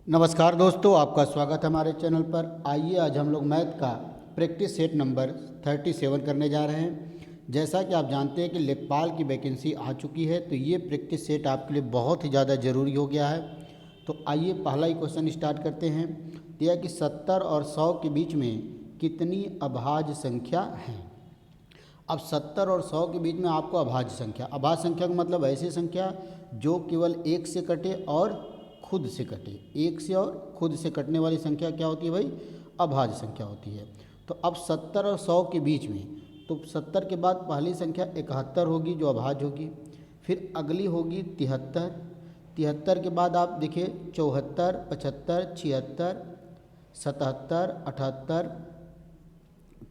नमस्कार दोस्तों, आपका स्वागत है हमारे चैनल पर। आइए आज हम लोग मैथ का प्रैक्टिस सेट नंबर 37 करने जा रहे हैं। जैसा कि आप जानते हैं कि लेखपाल की वैकेंसी आ चुकी है, तो ये प्रैक्टिस सेट आपके लिए बहुत ही ज़्यादा ज़रूरी हो गया है। तो आइए पहला ही क्वेश्चन स्टार्ट करते हैं। दिया कि 70 और 100 के बीच में कितनी अभाज्य संख्या हैं। अब 70 और 100 के बीच में आपको अभाज्य संख्या का मतलब ऐसी संख्या जो केवल एक से कटे और खुद से कटे। एक से और खुद से कटने वाली संख्या क्या होती है भाई? अभाज्य संख्या होती है। तो अब 70 और 100 के बीच में, तो 70 के बाद पहली संख्या 71 होगी जो अभाज्य होगी, फिर अगली होगी 73, 73 के बाद आप देखिए 74, 75, 76, 77, 78,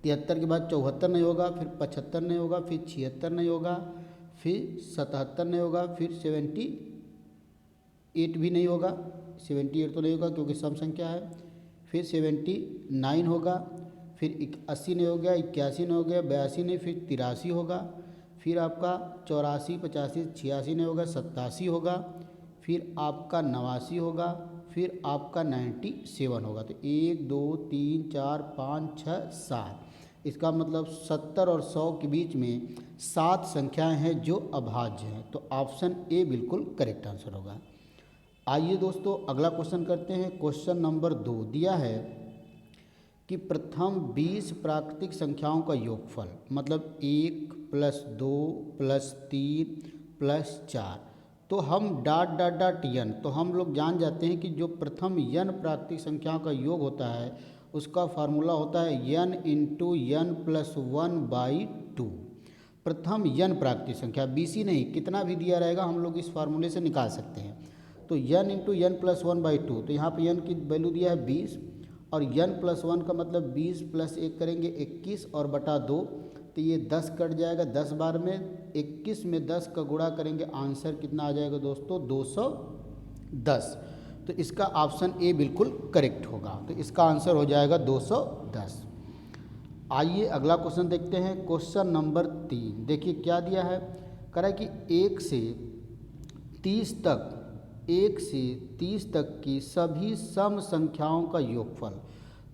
73 के बाद 74 नहीं होगा, फिर 75 नहीं होगा, फिर 76 नहीं होगा, फिर 77 नहीं होगा, फिर 78 भी नहीं होगा। 78 तो नहीं होगा क्योंकि सम संख्या है। फिर 79 होगा, फिर 80 नहीं हो गया, 81 नहीं हो गया, 82 नहीं, फिर 83 होगा, फिर आपका 84, 85, 86 नहीं होगा, 87 होगा, फिर आपका 89 होगा, फिर आपका 97 होगा। तो 1 2 3 4 5 6 7, इसका मतलब 70 और 100 के बीच में 7 संख्याएं हैं जो अभाज्य हैं। तो ऑप्शन ए बिल्कुल करेक्ट आंसर होगा। आइए दोस्तों अगला क्वेश्चन करते हैं। क्वेश्चन नंबर 2 दिया है कि प्रथम 20 प्राकृतिक संख्याओं का योगफल, मतलब 1 + 2 + 3 + 4। तो हम डॉट डॉट डॉट यन, तो हम लोग जान जाते हैं कि जो प्रथम यन प्राकृतिक संख्याओं का योग होता है उसका फार्मूला होता है n × n + 1/2। प्रथम यन प्राकृतिक संख्या, BC नहीं, कितना भी दिया रहेगा हम लोग इस फार्मूले से निकाल सकते हैं। तो n × n + 1/2, तो यहाँ पे n की वैल्यू दिया है 20 और n + 1 का मतलब 20 + 1 करेंगे 21 और बटा 2, तो ये 10 कट जाएगा 10 बार में, 21 में 10 का गुणा करेंगे, आंसर कितना आ जाएगा दोस्तों? 210। तो इसका ऑप्शन ए बिल्कुल करेक्ट होगा। तो इसका आंसर हो जाएगा 210। आइए अगला क्वेश्चन देखते हैं। क्वेश्चन नंबर 3 देखिए क्या दिया है। कह रहा है कि 1 से 30 तक की सभी सम संख्याओं का योगफल।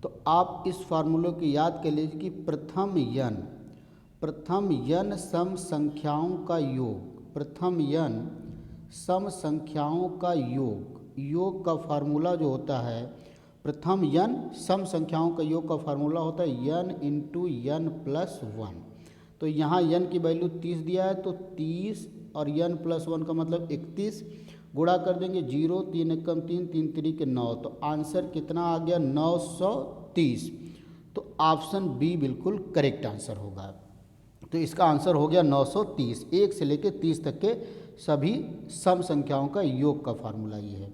तो आप इस फार्मूले को याद कर लीजिए कि प्रथम यन सम संख्याओं का योग, प्रथम यन सम संख्याओं का योग का फार्मूला जो होता है, प्रथम यन सम संख्याओं का योग का फार्मूला होता है n × n + 1। तो यहाँ n की वैल्यू 30 दिया है, तो 30 और n + 1 का मतलब 31, गुणा कर देंगे 0, 3 × 1 3, 3 × 3 = 9। तो आंसर कितना आ गया? 930। तो ऑप्शन बी बिल्कुल करेक्ट आंसर होगा। तो इसका आंसर हो गया 930। 1 से लेकर 30 तक के सभी सम संख्याओं का योग का फार्मूला ये है।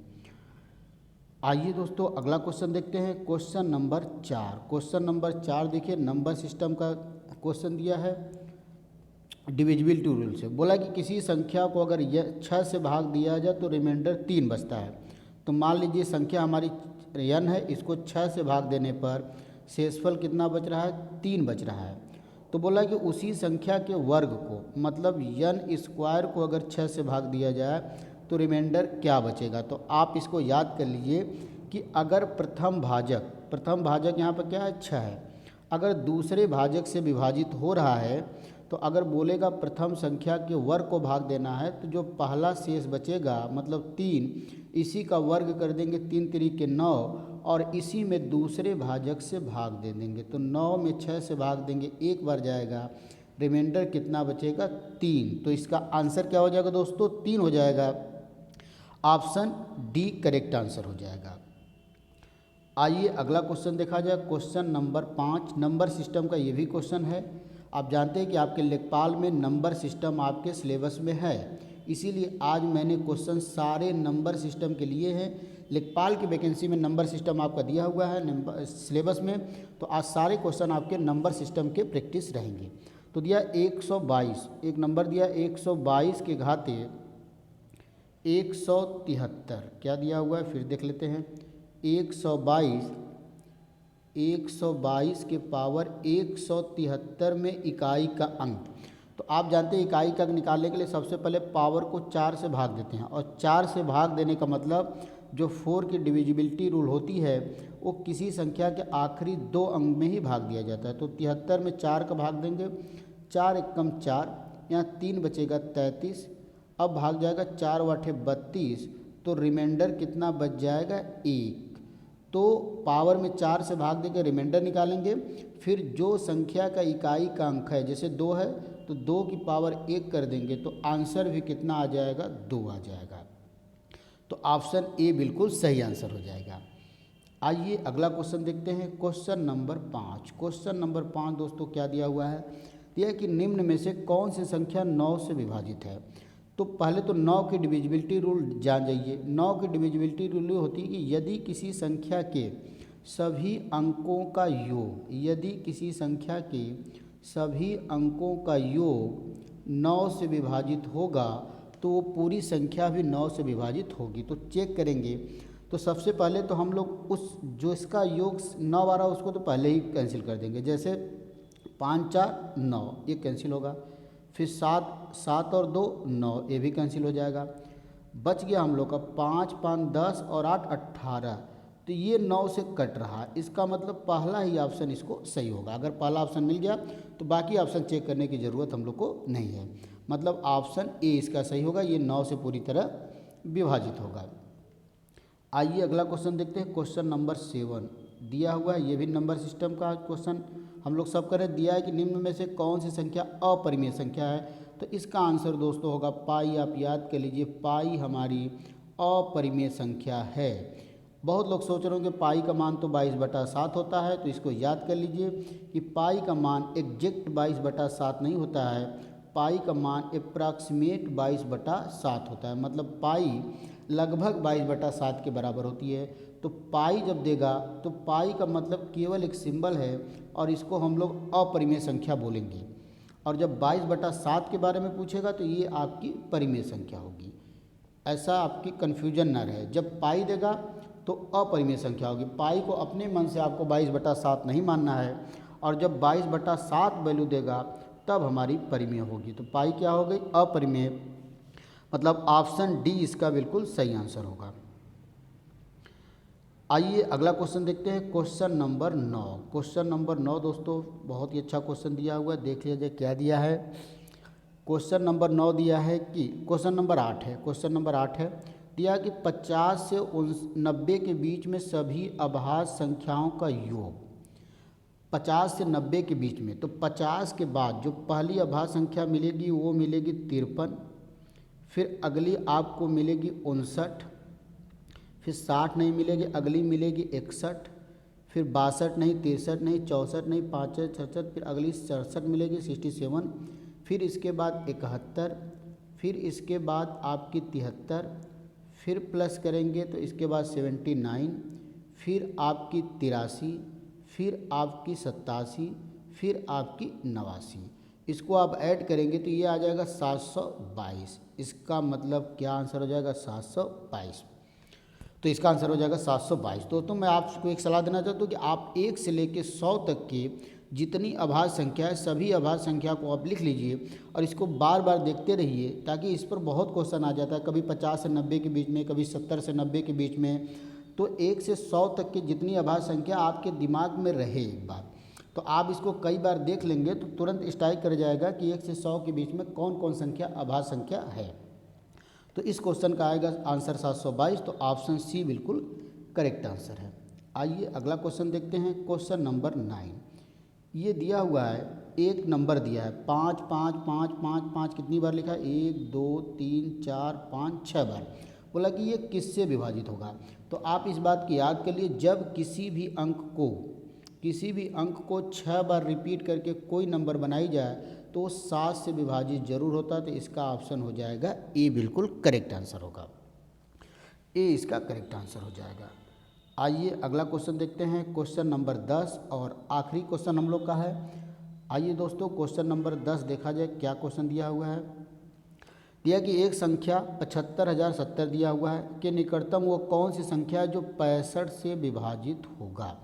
आइए दोस्तों अगला क्वेश्चन देखते हैं। Question number 4। क्वेश्चन नंबर 4 देखिए, नंबर सिस्टम का क्वेश्चन दिया है डिविजिबिलिटी रूल से। बोला कि किसी संख्या को अगर 6 से भाग दिया जाए तो रिमाइंडर 3 बचता है। तो मान लीजिए संख्या हमारी n है, इसको 6 से भाग देने पर शेषफल कितना बच रहा है? 3 बच रहा है। तो बोला कि उसी संख्या के वर्ग को, मतलब n² को अगर 6 से भाग दिया जाए तो रिमाइंडर क्या बचेगा? तो आप इसको याद कर लीजिए कि अगर प्रथम भाजक यहाँ पर क्या है? 6 है। अगर दूसरे भाजक से विभाजित हो रहा है, तो अगर बोलेगा प्रथम संख्या के वर्ग को भाग देना है, तो जो पहला शेष बचेगा मतलब 3, इसी का वर्ग कर देंगे, 3 × 3 = 9, और इसी में दूसरे भाजक से भाग दे देंगे। तो 9 में 6 से भाग देंगे, एक बार जाएगा, रिमाइंडर कितना बचेगा? 3। तो इसका आंसर क्या हो जाएगा दोस्तों? 3 हो जाएगा। ऑप्शन डी करेक्ट आंसर हो जाएगा। आइए अगला क्वेश्चन देखा जाए। क्वेश्चन नंबर 5 नंबर सिस्टम का ये भी क्वेश्चन है। आप जानते हैं कि आपके लेखपाल में नंबर सिस्टम आपके सिलेबस में है, इसीलिए आज मैंने क्वेश्चन सारे नंबर सिस्टम के लिए हैं। लेखपाल की वैकेंसी में नंबर सिस्टम आपका दिया हुआ है सिलेबस में, तो आज सारे क्वेश्चन आपके नंबर सिस्टम के प्रैक्टिस रहेंगे। तो दिया 122, एक नंबर दिया 122 के घाते 173, क्या दिया हुआ है फिर देख लेते हैं। 122 के पावर 173 में इकाई का अंक। तो आप जानते हैं इकाई का अंक निकालने के लिए सबसे पहले पावर को 4 से भाग देते हैं, और 4 से भाग देने का मतलब जो 4 की डिविजिबिलिटी रूल होती है वो किसी संख्या के आखिरी 2 अंक में ही भाग दिया जाता है। तो 73 में 4 का भाग देंगे, 4 एकम 4, यहाँ 3 बचेगा 33। अब भाग जाएगा 4 वाठे 32, तो रिमाइंडर कितना बच जाएगा 1। तो पावर में 4 से भाग देकर रिमाइंडर निकालेंगे, फिर जो संख्या का इकाई का अंक है, जैसे 2 है तो 2 की पावर 1 कर देंगे, तो आंसर भी कितना आ जाएगा, 2 आ जाएगा। तो ऑप्शन ए बिल्कुल सही आंसर हो जाएगा। आइए अगला क्वेश्चन देखते हैं, क्वेश्चन नंबर 5। क्वेश्चन नंबर 5 दोस्तों क्या दिया हुआ है, दिया है कि निम्न में से कौन सी संख्या 9 से विभाजित है। तो पहले तो 9 की डिविजिबिलिटी रूल जान जाइए। 9 की डिविजिबिलिटी रूल ये होती है कि यदि किसी संख्या के सभी अंकों का योग, यदि किसी संख्या के सभी अंकों का योग 9 से विभाजित होगा तो वो पूरी संख्या भी 9 से विभाजित होगी। तो चेक करेंगे, तो सबसे पहले तो हम लोग उस जो इसका योग 9 आ रहा है उसको तो पहले ही कैंसिल कर देंगे। जैसे 5 4 9 ये कैंसिल होगा, फिर 7 और 2 9 ये भी कैंसिल हो जाएगा। बच गया हम लोग का 5 5 10 और 8 18, तो ये 9 से कट रहा। इसका मतलब पहला ही ऑप्शन इसको सही होगा। अगर पहला ऑप्शन मिल गया तो बाकी ऑप्शन चेक करने की ज़रूरत हम लोग को नहीं है। मतलब ऑप्शन ए इसका सही होगा, ये 9 से पूरी तरह विभाजित होगा। आइए अगला क्वेश्चन देखते हैं, क्वेश्चन नंबर 7 दिया हुआ है, ये भी नंबर सिस्टम का क्वेश्चन हम लोग सब करें। दिया है कि निम्न में से कौन सी संख्या अपरिमेय संख्या है। तो इसका आंसर दोस्तों होगा पाई। आप याद कर लीजिए, पाई हमारी अपरिमेय संख्या है। बहुत लोग सोच रहे होंगे पाई का मान तो 22/7 होता है, तो इसको याद कर लीजिए कि पाई का मान एग्जैक्ट 22/7 नहीं होता है, पाई का मान अप्रॉक्सीमेट 22/7 होता है। मतलब पाई लगभग 22/7 के बराबर होती है। तो पाई जब देगा तो पाई का मतलब केवल एक सिंबल है और इसको हम लोग अपरिमेय संख्या बोलेंगे। और जब 22/7 के बारे में पूछेगा तो ये आपकी परिमेय संख्या होगी। ऐसा आपकी कन्फ्यूजन ना रहे, जब पाई देगा तो अपरिमेय संख्या होगी। पाई को अपने मन से आपको 22/7 नहीं मानना है, और जब 22/7 वैल्यू देगा तब हमारी परिमेय होगी। तो पाई क्या हो गई, अपरिमेय। मतलब ऑप्शन डी इसका बिल्कुल सही आंसर होगा। आइए अगला क्वेश्चन देखते हैं, क्वेश्चन नंबर 9। क्वेश्चन नंबर 9 दोस्तों बहुत ही अच्छा क्वेश्चन दिया हुआ है, देख लीजिए क्या दिया है। क्वेश्चन नंबर 9 दिया है कि क्वेश्चन नंबर 8 है, क्वेश्चन नंबर 8 है, दिया कि 50 से 90 के बीच में सभी अभाज्य संख्याओं का योग, 50 से 90 के बीच में। तो 50 के बाद जो पहली अभाज्य संख्या मिलेगी वो मिलेगी 53, फिर अगली आपको मिलेगी 59, फिर 60 नहीं मिलेगी, अगली मिलेगी 61, फिर 62 नहीं, 63 नहीं, 64 नहीं, 65 66, फिर अगली 67 मिलेगी 67, फिर इसके बाद 71, फिर इसके बाद आपकी 73, फिर प्लस करेंगे तो इसके बाद 79, फिर आपकी 83, फिर आपकी 87, फिर आपकी 89। इसको आप ऐड करेंगे तो ये आ जाएगा 722। इसका मतलब क्या आंसर हो जाएगा, 722। तो इसका आंसर हो जाएगा 722। दोस्तों मैं आपको एक सलाह देना चाहता हूँ कि आप 1 से लेकर 100 तक की जितनी अभाज्य संख्या है सभी अभाज्य संख्या को आप लिख लीजिए और इसको बार बार देखते रहिए, ताकि इस पर बहुत क्वेश्चन आ जाता है, कभी 50 से 90 के बीच में, कभी 70 से 90 के बीच में। तो 1 से 100 तक की जितनी अभाज्य संख्या आपके दिमाग में रहे एक बार, तो आप इसको कई बार देख लेंगे तो तुरंत स्ट्राइक कर जाएगा कि 1 से 100 के बीच में कौन कौन संख्या अभाज्य संख्या है। तो इस क्वेश्चन का आएगा आंसर 722। तो ऑप्शन सी बिल्कुल करेक्ट आंसर है। आइए अगला क्वेश्चन देखते हैं, क्वेश्चन नंबर 9। ये दिया हुआ है, एक नंबर दिया है 5 5 5 5 5, कितनी बार लिखा है, 1 2 3 4 5 6 बार। बोला कि ये किससे विभाजित होगा। तो आप इस बात की याद कर लिए, जब किसी भी अंक को 6 बार रिपीट करके कोई नंबर बनाई जाए तो 7 से विभाजित जरूर होता है। तो इसका ऑप्शन हो जाएगा ए, बिल्कुल करेक्ट आंसर होगा, ए इसका करेक्ट आंसर हो जाएगा। आइए अगला क्वेश्चन देखते हैं, क्वेश्चन नंबर 10 और आखिरी क्वेश्चन हम लोग का है। आइए दोस्तों क्वेश्चन नंबर 10 देखा जाए क्या क्वेश्चन दिया हुआ है। दिया कि एक संख्या 75,070 दिया हुआ है कि निकटतम वो कौन सी संख्या है जो 65 से विभाजित होगा।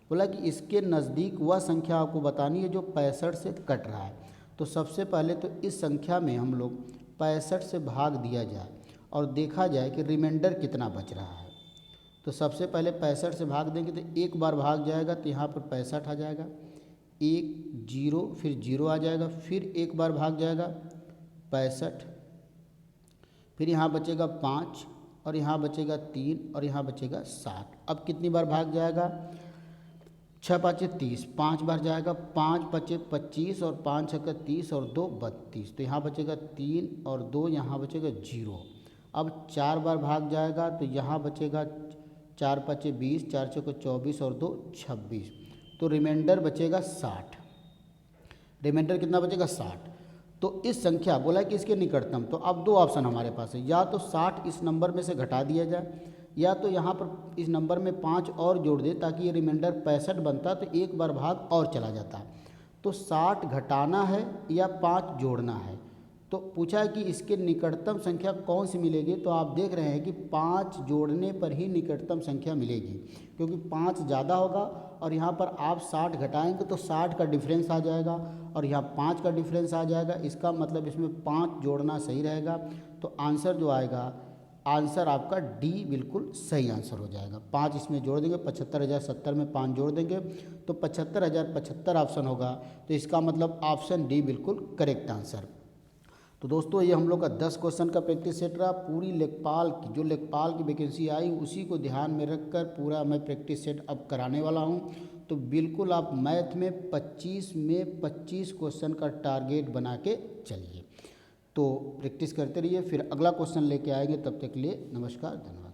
बोला कि इसके नज़दीक वह संख्या आपको बतानी है जो 65 से कट रहा है। तो सबसे पहले तो इस संख्या में हम लोग 65 से भाग दिया जाए और देखा जाए कि रिमाइंडर कितना बच रहा है। तो सबसे पहले 65 से भाग देंगे तो एक बार भाग जाएगा तो यहाँ पर 65 आ जाएगा, 1 0 फिर 0 आ जाएगा, फिर एक बार भाग जाएगा 65, फिर यहाँ बचेगा 5 और यहाँ बचेगा 3 और यहाँ बचेगा 60। अब कितनी बार भाग जाएगा, 6 5 30, 5 बार जाएगा, 5 5 25 और 5 6 30 और 2 32, तो यहाँ बचेगा 3 और 2 यहाँ बचेगा 0। अब 4 बार भाग जाएगा तो यहाँ बचेगा 4 5 20, 4 6 24 और 2 26, तो रिमाइंडर बचेगा 60। रिमाइंडर कितना बचेगा 60। तो इस संख्या बोला कि इसके निकटतम, तो अब दो ऑप्शन हमारे पास है, या तो 60 इस नंबर में से घटा दिया जाए, या तो यहाँ पर इस नंबर में 5 और जोड़ दे ताकि ये रिमाइंडर 65 बनता, तो एक बार भाग और चला जाता। तो 60 घटाना है या 5 जोड़ना है, तो पूछा है कि इसके निकटतम संख्या कौन सी मिलेगी। तो आप देख रहे हैं कि 5 जोड़ने पर ही निकटतम संख्या मिलेगी, क्योंकि 5 ज़्यादा होगा और यहाँ पर आप 60 घटाएंगे तो 60 का डिफरेंस आ जाएगा और यहाँ 5 का डिफरेंस आ जाएगा। इसका मतलब इसमें 5 जोड़ना सही रहेगा। तो आंसर जो आएगा, आंसर आपका डी बिल्कुल सही आंसर हो जाएगा। 5 इसमें जोड़ देंगे, 75,070 में 5 जोड़ देंगे तो 75,075 ऑप्शन होगा। तो इसका मतलब ऑप्शन डी बिल्कुल करेक्ट आंसर। तो दोस्तों ये हम लोग का 10 क्वेश्चन का प्रैक्टिस सेट रहा। पूरी लेखपाल की जो लेखपाल की वैकेंसी आई उसी को ध्यान में रखकर पूरा मैं प्रैक्टिस सेट अब कराने वाला हूँ। तो बिल्कुल आप मैथ में 25 में 25 क्वेश्चन का टारगेट बना के चलिए। तो प्रैक्टिस करते रहिए, फिर अगला क्वेश्चन लेके आएंगे। तब तक के लिए नमस्कार, धन्यवाद।